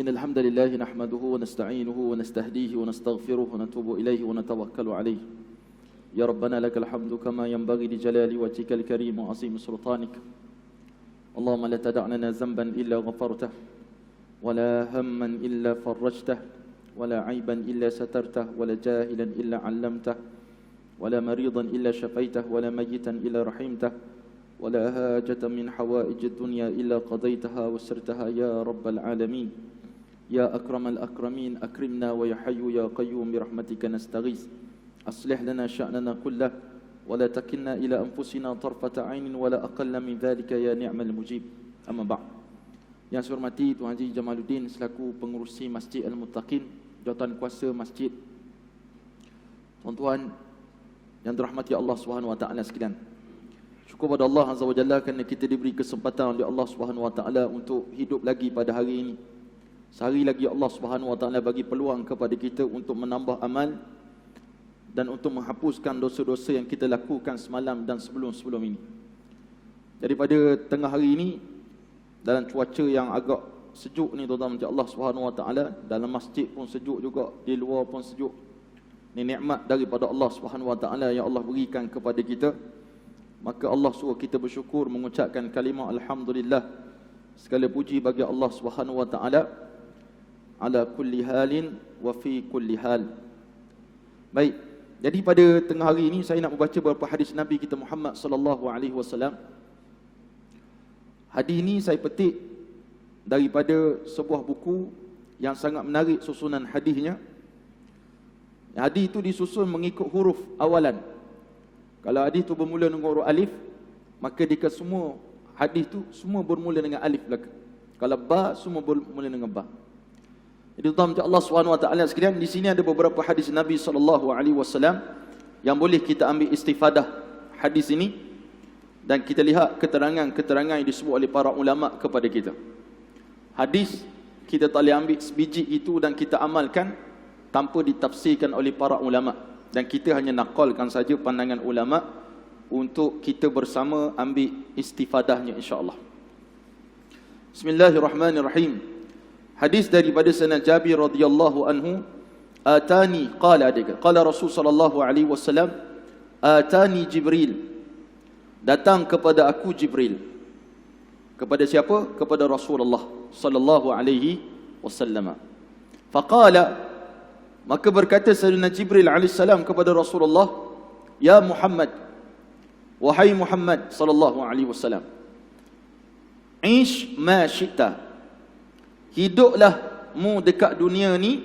إن الحمد لله نحمده ونستعينه ونستهديه ونستغفره ونتوب إليه ونتوكل عليه. يا ربنا لك الحمد كما ينبغي لجلال وجهك الكريم وعظيم سلطانك. اللهم لا تدع لنا ذنبا إلا غفرته، ولا هما إلا فرجته، ولا عيبا إلا سترته، ولا جاهلا إلا علمته، ولا مريضا إلا شفيته، ولا ميتا إلا رحمته، ولا هاجة من حوائج الدنيا إلا قضيتها وسرتها يا رب العالمين. يا أكرم الأكرمين أكرمنا، ويا حي يا قيوم برحمتك نستغيث. أصلح لنا شأننا كله، ولا تكلنا إلى أنفسنا طرفة عين ولا أقل من ذلك يا نعم المجيب. أما بعد. Yang saya hormati Tuan Haji Jamaluddin selaku pengurusi Masjid Al-Muttaqin, jawatan kuasa masjid, tuan-tuan yang dirahmati Allah Subhanahu wa taala sekalian. Syukur pada Allah Azza wa Jalla kerana kita diberi kesempatan oleh Allah Subhanahu wa taala untuk hidup lagi pada hari ini. Sehari lagi Allah Subhanahu wa taala bagi peluang kepada kita untuk menambah amal dan untuk menghapuskan dosa-dosa yang kita lakukan semalam dan sebelum-sebelum ini. Daripada tengah hari ini, dalam cuaca yang agak sejuk ni tuan-tuan, Allah Subhanahu wa taala, dalam masjid pun sejuk juga, di luar pun sejuk. Ini nikmat daripada Allah Subhanahu wa taala yang Allah berikan kepada kita. Maka Allah suruh kita bersyukur, mengucapkan kalimah alhamdulillah. Segala puji bagi Allah Subhanahu wa taala ala kulli halin wa fi kulli hal. Baik, jadi pada tengah hari ini saya nak membaca beberapa hadis Nabi kita Muhammad sallallahu alaihi wasallam. Hadis ini saya petik daripada sebuah buku yang sangat menarik susunan hadisnya. Hadis itu disusun mengikut huruf awalan. Kalau hadis itu bermula dengan huruf alif, maka jika semua hadis itu semua bermula dengan alif belaka. Kalau ba, semua bermula dengan ba. Jadi tuan-tuan Allah Subhanahu wa taala sekalian, di sini ada beberapa hadis Nabi sallallahu alaihi wasallam yang boleh kita ambil istifadah hadis ini. Dan kita lihat keterangan-keterangan yang disebut oleh para ulama kepada kita. Hadis kita tak boleh ambil sebiji itu dan kita amalkan tanpa ditafsirkan oleh para ulama. Dan kita hanya nakalkan saja pandangan ulama untuk kita bersama ambil istifadahnya insya-Allah. Bismillahirrahmanirrahim. Hadis daripada Sayyidina Jabir radhiyallahu anhu, atani qala Rasul sallallahu alaihi wasallam, atani Jibril, datang kepada aku Jibril. Kepada siapa? Kepada Rasulullah sallallahu alaihi wasallam. Faqala, maka berkata Sayyidina Jibril alaihi salam kepada Rasulullah, ya Muhammad, wahai Muhammad sallallahu alaihi wasallam, ish ma syi'ta, hiduplah mu dekat dunia ni,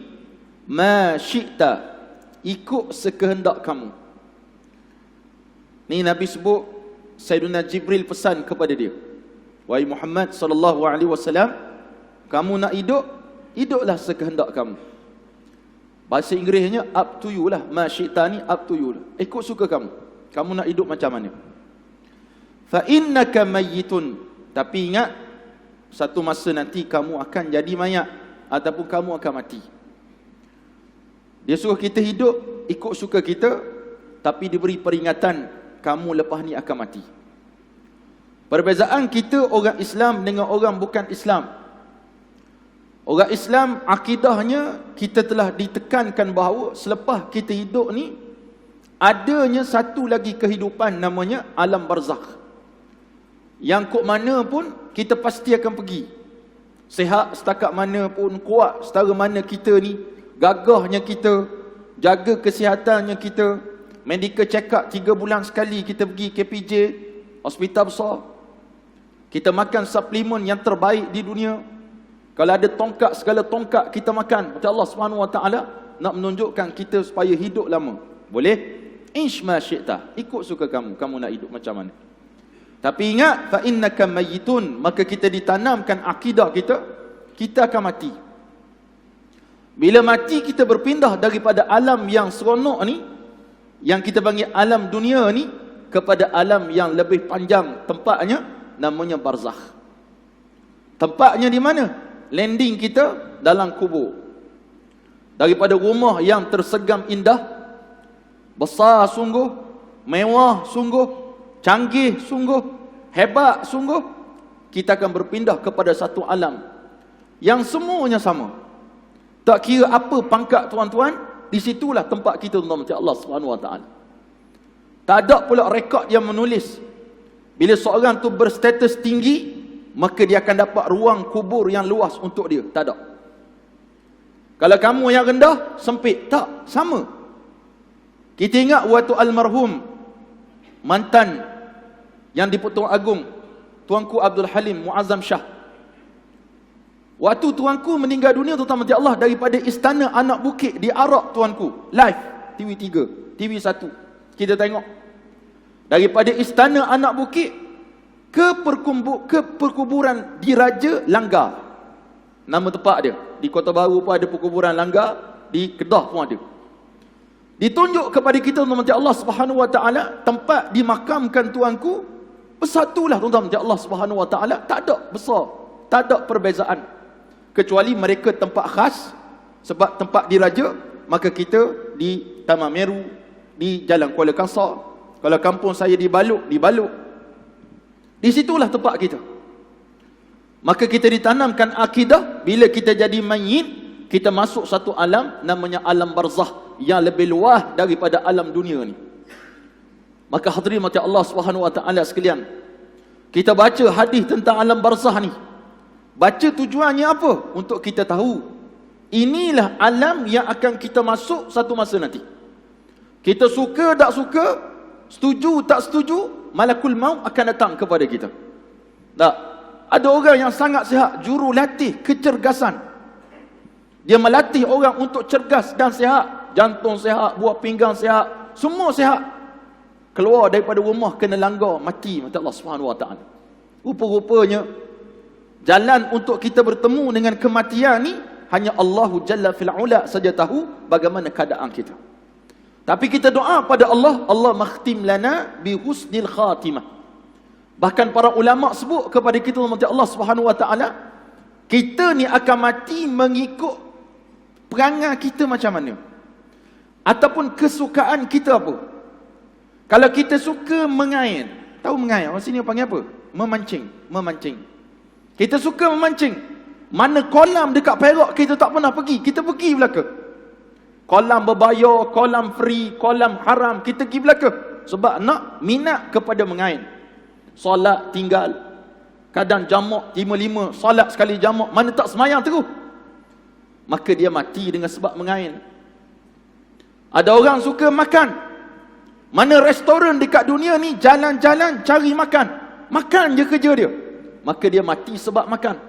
ma syi'ta, ikut sekehendak kamu. Ni Nabi sebut, Sayyidina Jibril pesan kepada dia, wahai Muhammad sallallahu alaihi wasallam, kamu nak hidup, hiduplah sekehendak kamu. Bahasa Inggerisnya up to you lah, ma syi'ta ni up to you lah. Ikut suka kamu. Kamu nak hidup macam mana? Fa innaka mayyitun, tapi ingat satu masa nanti kamu akan jadi mayat ataupun kamu akan mati. Dia suruh kita hidup ikut suka kita, tapi diberi peringatan kamu lepas ni akan mati. Perbezaan kita orang Islam dengan orang bukan Islam. Orang Islam akidahnya kita telah ditekankan bahawa selepas kita hidup ni adanya satu lagi kehidupan namanya alam barzakh. Yang kok mana pun kita pasti akan pergi. Sihat setakat mana pun, kuat setara mana kita ni, gagahnya kita, jaga kesihatannya kita, medical check up 3 bulan sekali kita pergi KPJ, hospital besar. Kita makan suplemen yang terbaik di dunia. Kalau ada tongkat, segala tongkat kita makan. Macam Allah Subhanahu wa taala nak menunjukkan kita supaya hidup lama. Boleh? Ish ma syi'ta, ikut suka kamu. Kamu nak hidup macam mana? Tapi ingat, fa innaka mayyitun, maka kita ditanamkan akidah kita akan mati. Bila mati kita berpindah daripada alam yang seronok ni, yang kita panggil alam dunia ni, kepada alam yang lebih panjang tempatnya, namanya barzakh. Tempatnya di mana? Landing kita dalam kubur. Daripada rumah yang tersegam indah, besar sungguh, mewah sungguh, canggih sungguh, hebat sungguh, kita akan berpindah kepada satu alam yang semuanya sama. Tak kira apa pangkat tuan-tuan, di situlah tempat kita tuan-tuan Allah Subhanahu Wa Taala. Tak ada pula rekod yang menulis bila seorang tu berstatus tinggi, maka dia akan dapat ruang kubur yang luas untuk dia. Tak ada. Kalau kamu yang rendah, sempit. Tak, sama. Kita ingat waktu almarhum mantan yang di-Pertuan Agong, Tuanku Abdul Halim Muazzam Shah. Waktu tuanku meninggal dunia, tuan-tuan Allah, daripada Istana Anak Bukit di Arak, tuanku, live TV3, TV1. Kita tengok daripada Istana Anak Bukit ke perkuburan Diraja Langgar. Nama tempat dia. Di Kota Baru pun ada perkuburan Langgar, di Kedah pun ada. Ditunjuk kepada kita tuan-tuan Allah Subhanahu Wa Taala tempat dimakamkan tuanku. Bersatulah tuan-tuan Allah Subhanahu Wa Taala, tak ada besar, tak ada perbezaan. Kecuali mereka tempat khas, sebab tempat diraja, maka kita di Taman Meru, di Jalan Kuala Kangsar. Kalau kampung saya di Baluk, di Baluk. Di situlah tempat kita. Maka kita ditanamkan akidah, bila kita jadi mayit, kita masuk satu alam, namanya alam barzah, yang lebih luas daripada alam dunia ni. Maka hadirin mati Allah Subhanahu Wa Taala sekalian, kita baca hadis tentang alam barzah ni. Baca tujuannya apa? Untuk kita tahu inilah alam yang akan kita masuk satu masa nanti. Kita suka tak suka, setuju tak setuju, malakul maut akan datang kepada kita. Tak. Ada orang yang sangat sihat, jurulatih kecergasan. Dia melatih orang untuk cergas dan sihat. Jantung sihat, buah pinggang sihat, semua sihat. Keluar daripada rumah kena langgar, mati mati Allah Subhanahu Wa Taala. Rupa-rupanya jalan untuk kita bertemu dengan kematian ni hanya Allahu Jalla fil Ula saja tahu bagaimana keadaan kita. Tapi kita doa pada Allah, Allah makhtim lana bi husnil khatimah. Bahkan para ulama sebut kepada kita Allah Subhanahu Wa Taala, kita ni akan mati mengikut perangai kita macam mana, ataupun kesukaan kita apa. Kalau kita suka mengain, tahu mengain? Orang sini panggil apa? Memancing, memancing. Kita suka memancing. Mana kolam dekat Perak kita tak pernah pergi, kita pergi belaka. Kolam berbayar, kolam free, kolam haram, kita pergi belaka. Sebab nak minat kepada mengain. Solat tinggal, kadang jamak 5-5, solat sekali jamak, mana tak semayang terus. Maka dia mati dengan sebab mengain. Ada orang suka makan. Mana restoran dekat dunia ni jalan-jalan cari makan. Makan je kerja dia. Maka dia mati sebab makan.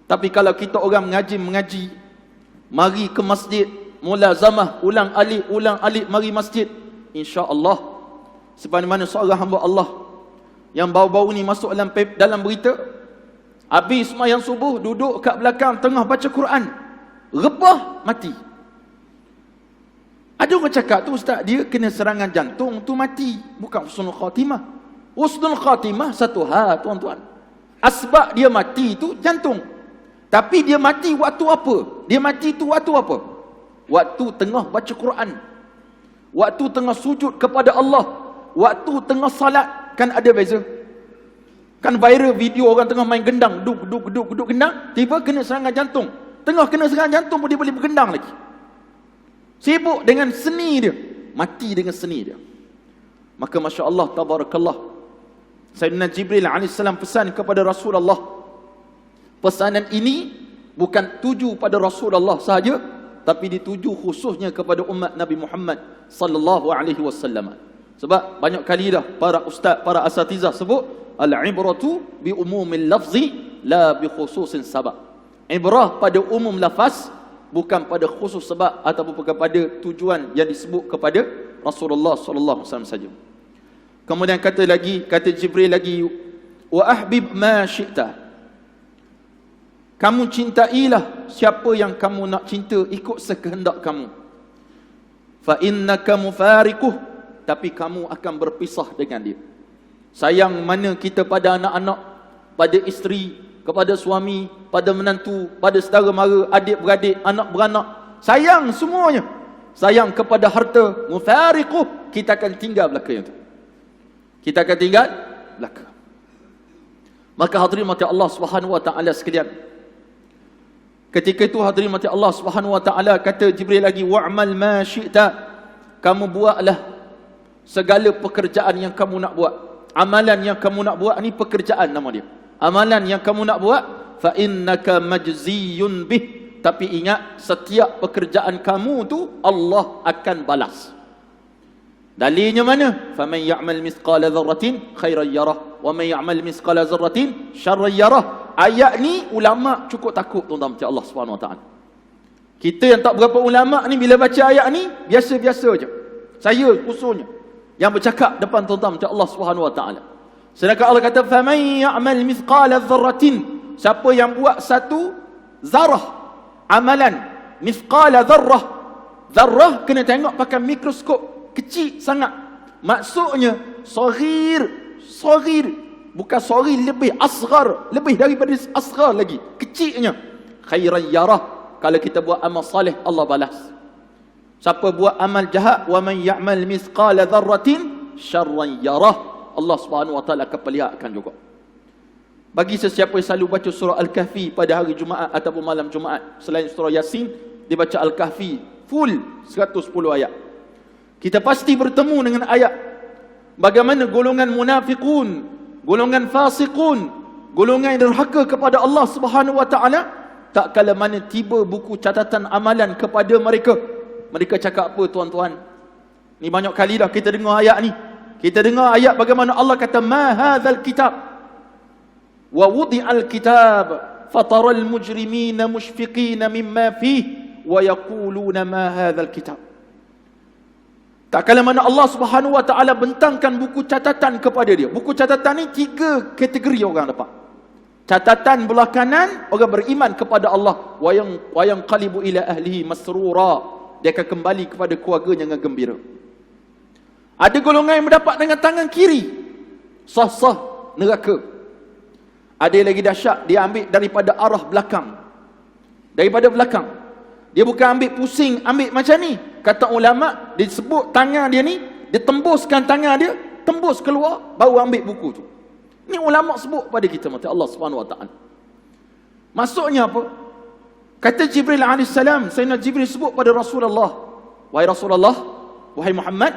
Tapi kalau kita orang mengaji, mari ke masjid, mulazamah, ulang alik mari masjid, insya-Allah sebagaimana seorang hamba Allah yang baru-baru ni masuk dalam berita, habis sembahyang subuh, duduk kat belakang tengah baca Quran, rebah mati. Ada orang cakap tu, ustaz, dia kena serangan jantung tu mati, bukan husnul khatimah. Husnul khatimah satu hal tuan-tuan, asbab dia mati tu jantung. Tapi dia mati waktu apa? Dia mati tu waktu apa? Waktu tengah baca Quran, waktu tengah sujud kepada Allah, waktu tengah salat. Kan ada beza. Kan viral video orang tengah main gendang, duk gendang, tiba kena serangan jantung. Tengah kena serangan jantung pun dia boleh bergendang lagi. Sibuk dengan seni dia, mati dengan seni dia. Maka masya-Allah tabarakallah, Sayyidina Jibril AS pesan kepada Rasulullah. Pesanan ini bukan tuju pada Rasulullah sahaja, tapi dituju khususnya kepada umat Nabi Muhammad sallallahu alaihi wasallam. Sebab banyak kali dah para ustaz, para asatizah sebut al-ibratu bi umumil lafzi la bi khususin sabab. Ibrah pada umum lafaz, bukan pada khusus sebab ataupun bukan pada tujuan yang disebut kepada Rasulullah sallallahu alaihi wasallam saja. Kemudian kata Jibril lagi, wa ahbib ma syi'ta. Kamu cintailah siapa yang kamu nak cinta ikut sekehendak kamu. Fa innaka mufariquh, tapi kamu akan berpisah dengan dia. Sayang mana kita pada anak-anak, pada isteri, kepada suami, pada menantu, pada saudara mara, adik-beradik, anak beranak. Sayang semuanya. Sayang kepada harta, mufariquh, kita akan tinggal belaka yang tu. Kita akan tinggal belaka. Maka hadirin mati Allah Subhanahu Wa Taala sekalian, Ketika itu hadirin mati Allah Subhanahu wa taala, kata Jibril lagi, wa'mal ma syi'ta, kamu buatlah segala pekerjaan yang kamu nak buat. Amalan yang kamu nak buat ni pekerjaan nama dia. Amalan yang kamu nak buat, fa innaka majziyun bih, tapi ingat setiap pekerjaan kamu tu Allah akan balas. Dalilnya mana? Faman ya'mal mithqala dzarratin khairan yarah wa man ya'mal mithqala dzarratin syarran yarah. Ayat ni ulama cukup takut tuan-tuan macam Allah Subhanahu wa taala. Kita yang tak berapa ulama ni bila baca ayat ni biasa-biasa je. Saya khususnya yang bercakap depan tuan-tuan macam Allah Subhanahu wa taala. Sedangkan Allah kata faman ya'mal mithqala dzarratin, siapa yang buat satu zarah amalan, mithqala dzarrah. Zarrah kena tengok pakai mikroskop, kecil sangat. Maksudnya saghir, bukan saghir, lebih asghar, lebih daripada asghar lagi, kecilnya. Khairan yarah, kalau kita buat amal salih Allah balas. Siapa buat amal jahat, wa man ya'mal mithqala dzarratin syarran yarah, Allah Subhanahu wa taala akan perlihatkan juga. Bagi sesiapa yang selalu baca surah Al-Kahfi pada hari Jumaat ataupun malam Jumaat, selain surah Yasin, dia baca Al-Kahfi full 110 ayat. Kita pasti bertemu dengan ayat bagaimana golongan munafiqun, golongan fasiqun, golongan yang derhaka kepada Allah Subhanahu wa taala, tak kala mana tiba buku catatan amalan kepada mereka, mereka cakap apa tuan-tuan? Ni banyak kali dah kita dengar ayat ni. Kita dengar ayat bagaimana Allah kata ma hadzal kitab wa wudi'al kitab fataral mujrimina mushfiqina mimma fihi wa yaquluna ma hadzal kitab. Tak kala mana Allah Subhanahu wa taala bentangkan buku catatan kepada dia. Buku catatan ni 3 kategori orang dapat. Catatan belah kanan, orang beriman kepada Allah, wa yanqalibu ila ahlihi masrura, dia akan kembali kepada keluarganya dengan gembira. Ada golongan yang mendapat dengan tangan kiri, sah-sah neraka. Ada yang lagi dahsyat, dia ambil daripada arah belakang. Daripada belakang. Dia bukan ambil pusing, ambil macam ni. Kata ulama, disebut tangan dia ni, dia tembuskan tangan dia, tembus keluar, baru ambil buku tu. Ni ulama sebut pada kita mata Allah Subhanahu wa taala. Maksudnya apa? Kata Jibril AS, Sayyidina Jibril sebut pada Rasulullah, wahai Rasulullah, wahai Muhammad,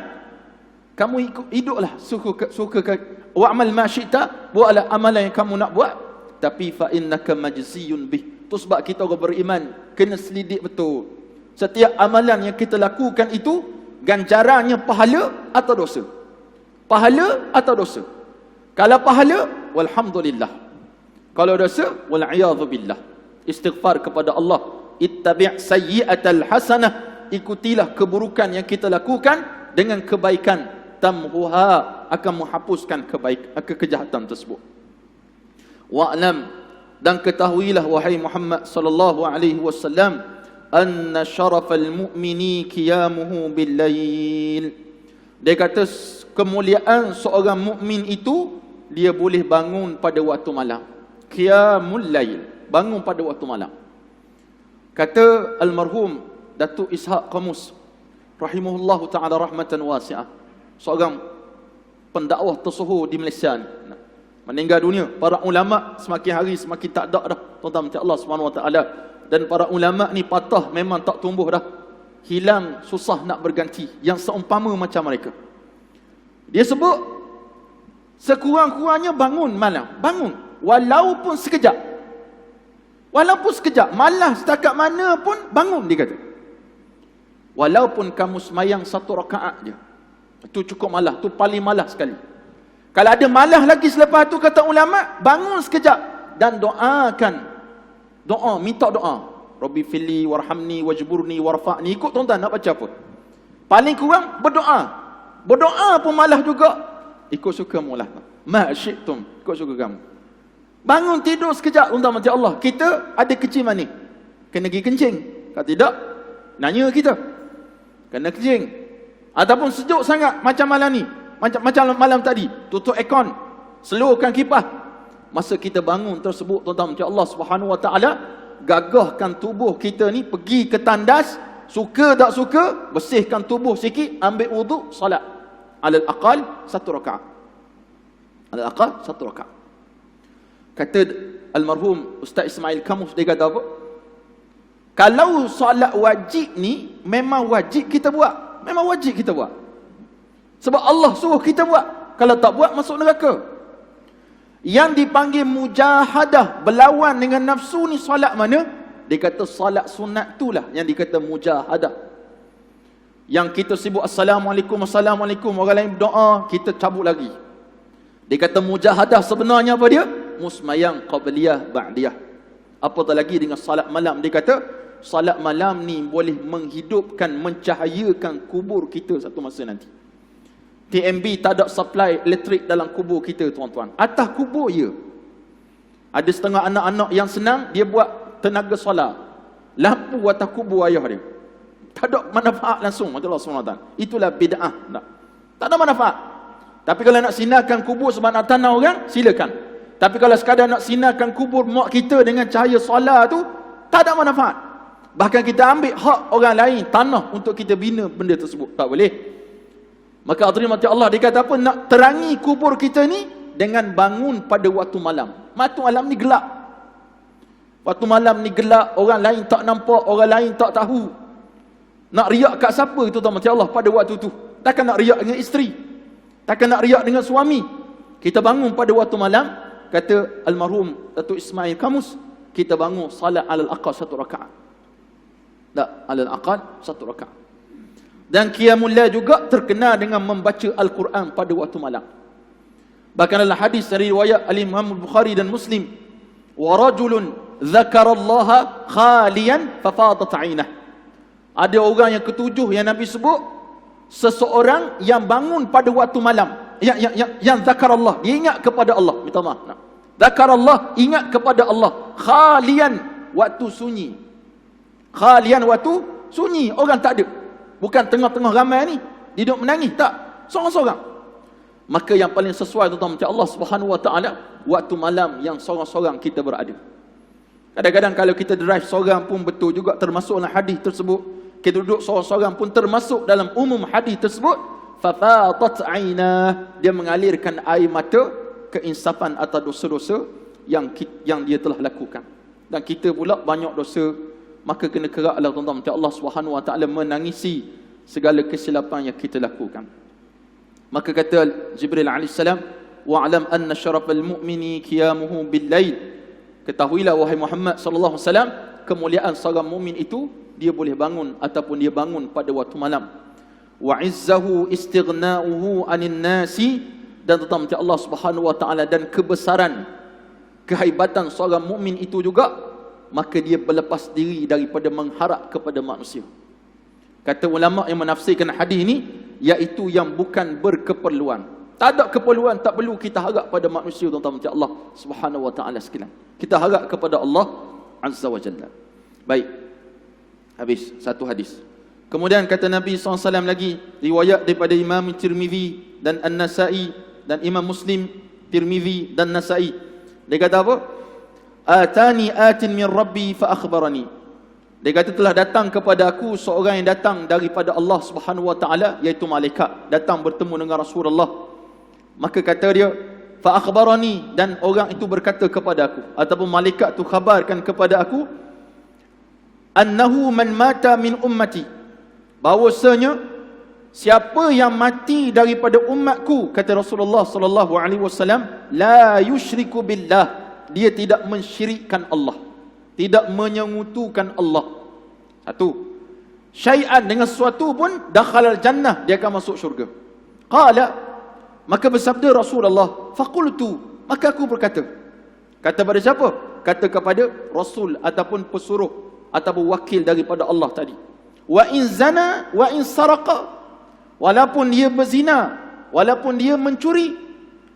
kamu hiduplah suka wa'mal ma syi'ta, buatlah amalan yang kamu nak buat, tapi fa innaka majziyun bih. Tu sebab kita orang beriman kena selidik betul. Setiap amalan yang kita lakukan itu ganjarannya pahala atau dosa. Pahala atau dosa. Kalau pahala, walhamdulillah. Kalau dosa, wal a'yadhu billah. Istighfar kepada Allah. Ittabi' sayyi'atal hasanah, ikutilah keburukan yang kita lakukan dengan kebaikan. Tamhuha, akan menghapuskan kejahatan tersebut. Wa'lam, dan ketahuilah wahai Muhammad sallallahu alaihi wasallam, anna syarafal mu'mini qiyamuhu bil lail. Dia kata kemuliaan seorang mukmin itu dia boleh bangun pada waktu malam. Qiyamul lail, bangun pada waktu malam. Kata almarhum Datuk Ishaq Qamus rahimahullahu taala rahmatan wasi'ah, seorang pendakwah tersohor di Malaysia, meninggal dunia. Para ulama semakin hari semakin tak ada dah, tuan-tuan macam Allah Subhanahu wa taala. Dan para ulama ni patah memang tak tumbuh dah, hilang, susah nak berganti yang seumpama macam mereka. Dia sebut sekurang-kurangnya bangun malam, bangun walaupun sekejap, malas setakat mana pun bangun, dia kata. Walaupun kamu semayang 1 rakaat je, itu cukup malas, tu paling malas sekali. Kalau ada malas lagi selepas tu, kata ulama, bangun sekejap dan doakan. Doa, minta doa. Rabbi fili warhamni wajburni warfa'ni. Ikut tuan-tuan nak baca apa? Paling kurang berdoa. Berdoa pun malas juga. Ikut suka mulah. Ma syi'tum, ikut suka kamu. Bangun tidur sekejap, tuan-tuan macam Allah. Kita ada kecil mani, kena pergi kencing. Kalau tidak, nanya kita. Kena kencing. Ataupun sejuk sangat macam malam ni, macam malam tadi, tutup aircon, slowkan kipas. Masa kita bangun tersebut, tuan-tuan macam Allah Subhanahu wa taala gagahkan tubuh kita ni pergi ke tandas, suka tak suka, bersihkan tubuh sikit, ambil wuduk, salat. Alal aqal 1 rakaat. Alal aqal 1 rakaat. Kata almarhum Ustaz Ismail Kamus, dia kata apa? Kalau solat wajib ni memang wajib kita buat. Memang wajib kita buat. Sebab Allah suruh kita buat. Kalau tak buat masuk neraka. Yang dipanggil mujahadah, berlawan dengan nafsu ni solat mana? Dia kata solat sunat itulah yang dikata mujahadah. Yang kita sibuk assalamualaikum, assalamualaikum, orang lain berdoa, kita cabut lagi. Dia kata mujahadah sebenarnya apa dia? Musmayang qabliyah ba'diyah. Apatah lagi dengan salat malam. Dia kata salat malam ni boleh menghidupkan, mencahayakan kubur kita satu masa nanti. TMB tak ada supply elektrik dalam kubur kita, tuan-tuan. Atas kubur ya. Ada setengah anak-anak yang senang, dia buat tenaga solar. Lampu atas kubur ayah dia. Tak ada manfaat langsung. Allah SWT. Itulah bid'ah. Tak ada manfaat. Tapi kalau nak sinarkan kubur sebab nak tanah orang, silakan. Tapi kalau sekadar nak sinarkan kubur mak kita dengan cahaya solar tu, tak ada manfaat. Bahkan kita ambil hak orang lain, tanah untuk kita bina benda tersebut. Tak boleh. Maka hadirin Allah, dia kata apa? Nak terangi kubur kita ni dengan bangun pada waktu malam. Waktu malam ni gelap. Waktu malam ni gelap, orang lain tak nampak, orang lain tak tahu. Nak riak kat siapa itu tuan-tuan Allah pada waktu tu? Takkan nak riak dengan isteri. Takkan nak riak dengan suami. Kita bangun pada waktu malam, kata almarhum Datuk Ismail Kamus, kita bangun salat alal aqal 1 rakaat. Tak, alal aqal 1 rakaat. Dan qiyamul lail juga terkenal dengan membaca Al-Quran pada waktu malam. Bahkan dalam hadis dari riwayat Al-Imam Bukhari dan Muslim, wa rajulun dzakarallaha khaliyan fafadat 'ainah. Ada orang yang ketujuh yang Nabi sebut, seseorang yang bangun pada waktu malam, yang zakarallah, dia ingat kepada Allah. Minta maaf. Zakarallah, ingat kepada Allah. Khalian, waktu sunyi. Khalian, waktu sunyi. Orang tak ada. Bukan tengah-tengah ramai ni, dia duduk menangis. Tak. Seorang-seorang. Maka yang paling sesuai tuan-tuan macam Allah Subhanahu Wa Taala, waktu malam yang seorang-seorang kita berada. Kadang-kadang kalau kita drive seorang pun betul juga termasuk dalam hadis tersebut. Kita duduk seorang-seorang pun termasuk dalam umum hadis tersebut. Fafatat 'ainah, dia mengalirkan air mata keinsafan atas dosa-dosa yang dia telah lakukan. Dan kita pula banyak dosa, maka kena keraklah tuan-tuan macam Allah Subhanahu Wa Taala menangisi segala kesilapan yang kita lakukan. Maka kata Jibril alaihissalam, wa'lam anna syarafal mu'mini qiyamuhu bil-lail. Ketahuilah wahai Muhammad sallallahu alaihi wasallam, kemuliaan seorang mukmin itu dia boleh bangun ataupun dia bangun pada waktu malam. Wa 'izzahu istighna'uhu 'anil nasi, dan tentang Allah Subhanahu Wa Taala dan kebesaran kehebatan seorang mukmin itu juga, maka dia berlepas diri daripada mengharap kepada manusia. Kata ulama yang menafsirkan hadis ini, iaitu yang bukan berkeperluan. Tak ada keperluan, tak perlu kita harap pada manusia tuan-tuan macam Allah Subhanahu Wa Taala sekalian. Kita harap kepada Allah Azza wa Jalla. Baik. Habis satu hadis. Kemudian kata Nabi SAW lagi, riwayat daripada Imam Tirmizi dan An-Nasa'i dan Imam Muslim, Tirmizi dan Nasa'i. Dia kata apa? Atani atin min Rabbi fa akhbarani. Dia kata telah datang kepada aku seorang yang datang daripada Allah Subhanahu Wa Taala, iaitu malaikat, datang bertemu dengan Rasulullah. Maka kata dia, fa akhbarani, dan orang itu berkata kepada aku, ataupun malaikat itu khabarkan kepada aku, annahu man mata min ummati, bahwasanya siapa yang mati daripada umatku, kata Rasulullah sallallahu alaihi wasallam, la yusyriku billah, dia tidak mensyirikkan Allah, tidak menyengutukan Allah. Satu, syai'an, dengan sesuatu pun, dakhalal jannah, dia akan masuk syurga. Qala, maka bersabda Rasulullah, faqultu, maka aku berkata. Kata pada siapa? Kata kepada Rasul ataupun pesuruh ataupun wakil daripada Allah tadi. Wa in zana wa in saraqa, walaupun dia berzina, walaupun dia mencuri.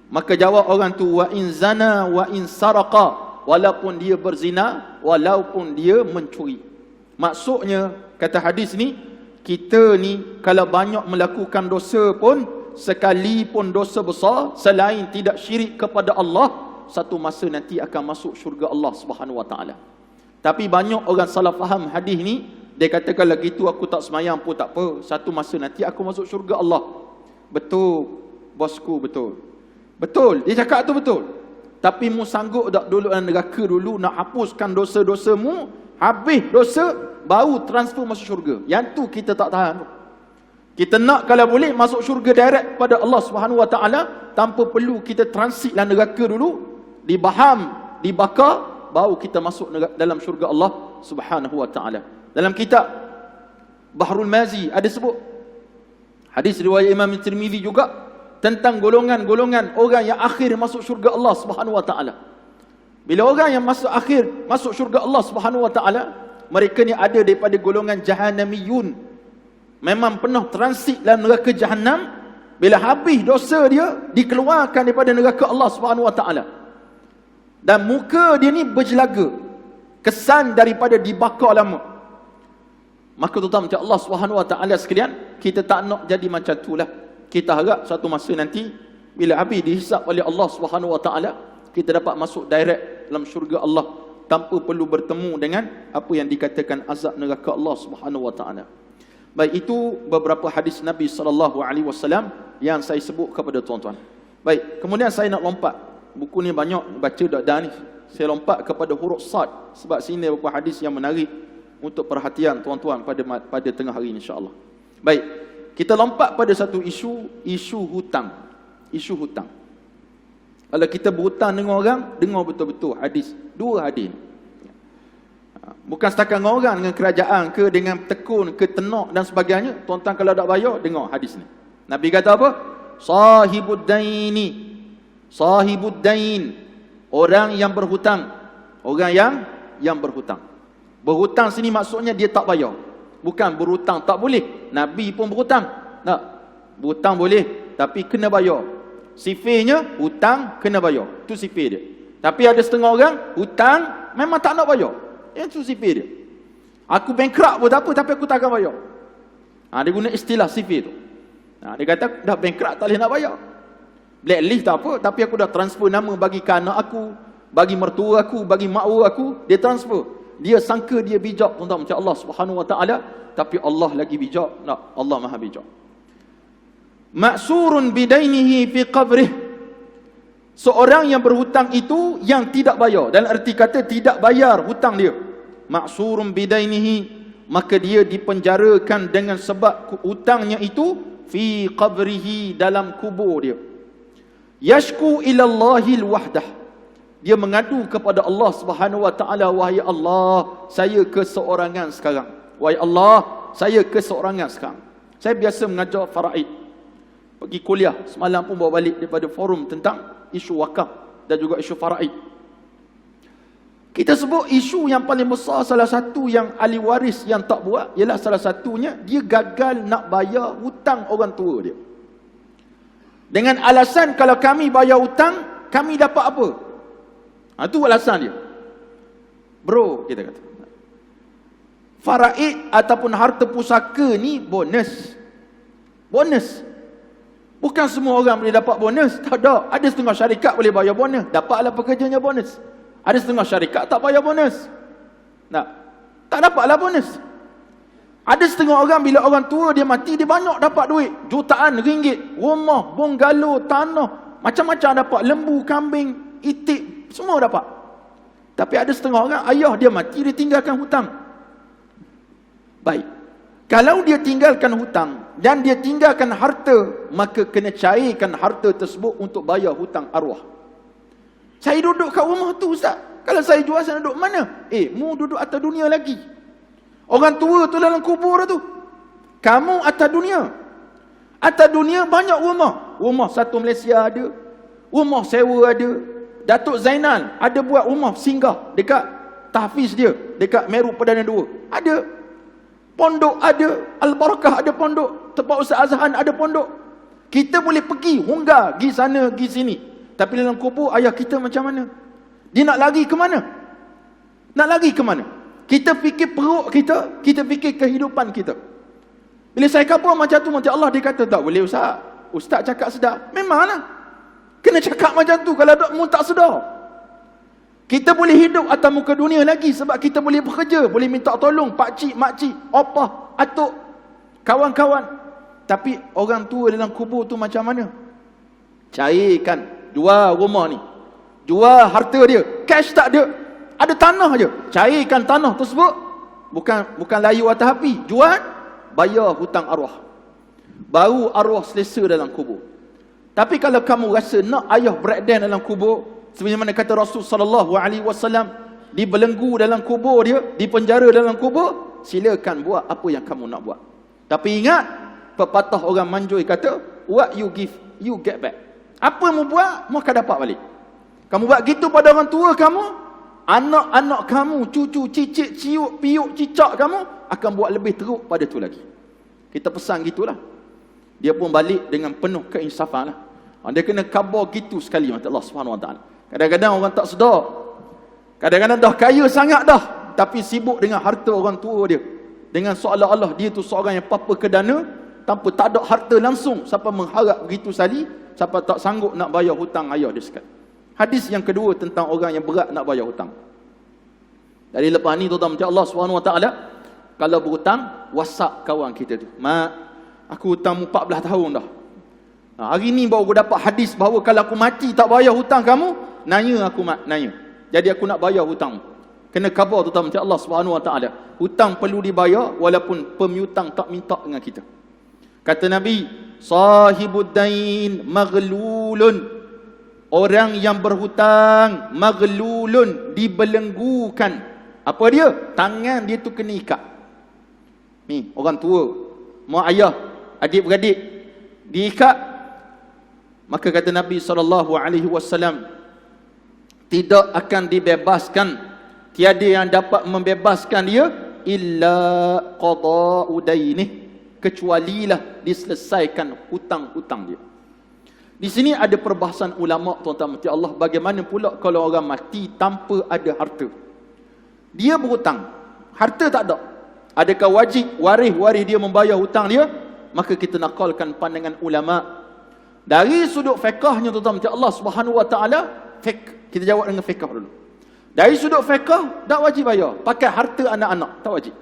Maka jawab orang tu, wa in zana wa in saraqa, walaupun dia berzina, walaupun dia mencuri. Maksudnya, kata hadis ni, kita ni kalau banyak melakukan dosa pun, sekalipun dosa besar, selain tidak syirik kepada Allah, satu masa nanti akan masuk syurga Allah Subhanahu Wa Taala. Tapi banyak orang salah faham hadis ni. Dia kata kalau gitu aku tak semayang pun tak apa, satu masa nanti aku masuk syurga Allah. Betul, bosku, betul. Betul, dia cakap tu betul. Tapi mu sanggup tak dulu dalam neraka dulu nak hapuskan dosa-dosamu, habis dosa, baru transfer masuk syurga. Yang tu kita tak tahan. Kita nak kalau boleh masuk syurga direct pada Allah Subhanahu Wa Taala tanpa perlu kita transit dalam neraka dulu, dibaham, dibakar, baru kita masuk dalam syurga Allah Subhanahu Wa Taala. Dalam kitab Bahrul Mazi ada sebut hadis riwayat Imam Tirmizi juga tentang golongan-golongan orang yang akhir masuk syurga Allah Subhanahu Wa Taala. Bila orang yang masuk syurga Allah Subhanahu Wa Taala, mereka ni ada daripada golongan Jahannamiyun. Memang penuh transit dalam neraka Jahannam. Bila habis dosa dia, dikeluarkan daripada neraka Allah Subhanahu Wa Taala. Dan muka dia ni berjelaga, kesan daripada dibakar lama. Maka tuan-tuan macam Allah Subhanahu Wa Taala sekalian, kita tak nak jadi macam itulah. Kita harap satu masa nanti bila habis dihisap oleh Allah Subhanahu Wa Taala, kita dapat masuk direct dalam syurga Allah tanpa perlu bertemu dengan apa yang dikatakan azab neraka Allah Subhanahu Wa Taala. Baik, itu beberapa hadis Nabi SAW yang saya sebut kepada tuan-tuan. Baik, kemudian saya nak lompat. Buku ni banyak baca dah ni. Saya lompat kepada huruf Sad sebab sini beberapa hadis yang menarik untuk perhatian tuan-tuan pada tengah hari insya-Allah. Baik, kita lompat pada satu isu hutang. Isu hutang. Kalau kita berhutang dengan orang, dengar betul-betul hadis. Dua hadis. Bukan setakat dengan orang, dengan kerajaan ke, dengan tekun ke, tenok dan sebagainya. Tuan-tuan kalau tak bayar, dengar hadis ni. Nabi kata apa? Sahibud dain. Orang yang berhutang. Orang yang berhutang. Berhutang sini maksudnya dia tak bayar. Bukan berhutang tak boleh. Nabi pun berhutang. Tak. Berhutang boleh, tapi kena bayar. Sifirnya hutang kena bayar. Itu sifir dia. Tapi ada setengah orang hutang memang tak nak bayar. Itu sifir dia. Aku bankrupt pun tak apa, tapi aku tak akan bayar. Dia guna istilah sifir tu. Dia kata dah bankrupt tak boleh nak bayar. Blacklist tak apa, tapi aku dah transfer nama bagi anak aku, bagi mertua aku, bagi makwa aku, dia transfer. Dia sangka dia bijak, tuan-tuan, macam Allah Subhanahu Wa Taala, tapi Allah lagi bijak. Tak, Allah Maha bijak. Ma'surun bidainihi fi qabrih. Seorang yang berhutang itu yang tidak bayar, dalam erti kata tidak bayar hutang dia. Ma'surun bidainihi, maka dia dipenjarakan dengan sebab hutangnya itu fi qabrihi, dalam kubur dia. Yashku ila Allahil wahdah, dia mengadu kepada Allah Subhanahu Wa Taala, wahai Allah, saya keseorangan sekarang. Wahai Allah, saya keseorangan sekarang. Saya biasa mengajar faraid. Pergi kuliah semalam pun bawa balik daripada forum tentang isu wakaf dan juga isu faraid. Kita sebut isu yang paling besar, salah satu yang ahli waris yang tak buat, ialah salah satunya dia gagal nak bayar hutang orang tua dia. Dengan alasan kalau kami bayar hutang, kami dapat apa? Itu alasan dia. Bro, kita kata, faraid ataupun harta pusaka ni bonus. Bonus. Bukan semua orang boleh dapat bonus. Tak ada. Ada setengah syarikat boleh bayar bonus. Dapatlah pekerjanya bonus. Ada setengah syarikat tak bayar bonus. Tak dapatlah bonus. Ada setengah orang bila orang tua dia mati, dia banyak dapat duit. Jutaan ringgit. Rumah, bungalow, tanah. Macam-macam dapat. Lembu, kambing, itik. Semua dapat. Tapi ada setengah orang, ayah dia mati, dia tinggalkan hutang. Baik. Kalau dia tinggalkan hutang dan dia tinggalkan harta, maka kena cairkan harta tersebut untuk bayar hutang arwah. Saya duduk kat rumah tu, Ustaz. Kalau saya jual, saya duduk mana? Mu duduk atas dunia lagi. Orang tua tu dalam kubur tu. Kamu atas dunia. Atas dunia banyak rumah. Rumah satu Malaysia ada. Rumah sewa ada. Datuk Zainal ada buat rumah singgah dekat tahfiz dia, dekat Meru Perdana 2. Ada. Pondok ada, Al-Barakah ada pondok, tempat Ustaz Azhan ada pondok. Kita boleh pergi, hunggar, pergi sana, pergi sini. Tapi dalam kubur ayah kita macam mana? Dia nak lari ke mana? Nak lari ke mana? Kita fikir perut kita, kita fikir kehidupan kita. Bila saya kabur macam tu, macam Allah dia kata, tak boleh Ustaz. Ustaz cakap sedar. Memanglah. Kena cakap macam tu, kalau mu tak sedar. Kita boleh hidup atas muka dunia lagi sebab kita boleh bekerja, boleh minta tolong pakcik, makcik, opah, atuk, kawan-kawan. Tapi orang tua dalam kubur tu macam mana? Cairkan, jual rumah ni, jual harta dia, cash tak ada, ada tanah je. Cairkan tanah tersebut, bukan layu atas api, jual, bayar hutang arwah. Baru arwah selesa dalam kubur. Tapi kalau kamu rasa nak ayah breakdown dalam kubur, sebagaimana kata Rasul sallallahu alaihi wasallam, dibelenggu dalam kubur dia, dipenjara dalam kubur, silakan buat apa yang kamu nak buat. Tapi ingat, pepatah orang Manjui kata, what you give, you get back. Apa mu buat, mu akan dapat balik. Kamu buat gitu pada orang tua kamu, anak-anak kamu, cucu, cicit, ciuk, piuk, cicak kamu akan buat lebih teruk pada tu lagi. Kita pesan gitulah. Dia pun balik dengan penuh keinsafan lah. Dia kena khabar gitu sekali mata Allah Subhanahu Wa Taala. Kadang-kadang orang tak sedar. Kadang-kadang dah kaya sangat dah, tapi sibuk dengan harta orang tua dia. Dengan seolah-olah dia tu seorang yang papa kedana, tanpa tak ada harta langsung, sampai mengharap begitu sekali, sampai tak sanggup nak bayar hutang ayah dia sekali. Hadis yang kedua tentang orang yang berat nak bayar hutang. Dari lepas ni tuan-tuan macam Allah SWT, kalau berhutang, WhatsApp kawan kita tu. Mak, aku hutang 14 tahun dah. Hari ni baru aku dapat hadis bahawa kalau aku mati tak bayar hutang kamu, nanya aku mak, nanya. Jadi aku nak bayar hutang. Kena khabar tuan-tuan macam Allah SWT. Hutang perlu dibayar walaupun pemiutang tak minta dengan kita. Kata Nabi, sahibud dain maghlulun. Orang yang berhutang, maghlulun, dibelenggukan. Apa dia? Tangan dia tu kena ikat. Ni, orang tua, mak ayah, adik-beradik, diikat. Maka kata Nabi SAW, tidak akan dibebaskan. Tiada yang dapat membebaskan dia, illa qada'u dainih. Kecualilah diselesaikan hutang-hutang dia. Di sini ada perbahasan ulama tuan-tuan mati Allah, bagaimana pula kalau orang mati tanpa ada harta. Dia berhutang, harta tak ada. Adakah wajib waris dia membayar hutang dia? Maka kita nakalkan pandangan ulama. Dari sudut fiqahnya tuan-tuan mati Allah Subhanahu Wa Taala, kita jawab dengan fiqah dulu. Dari sudut fiqah tak wajib bayar, pakai harta anak-anak tak wajib.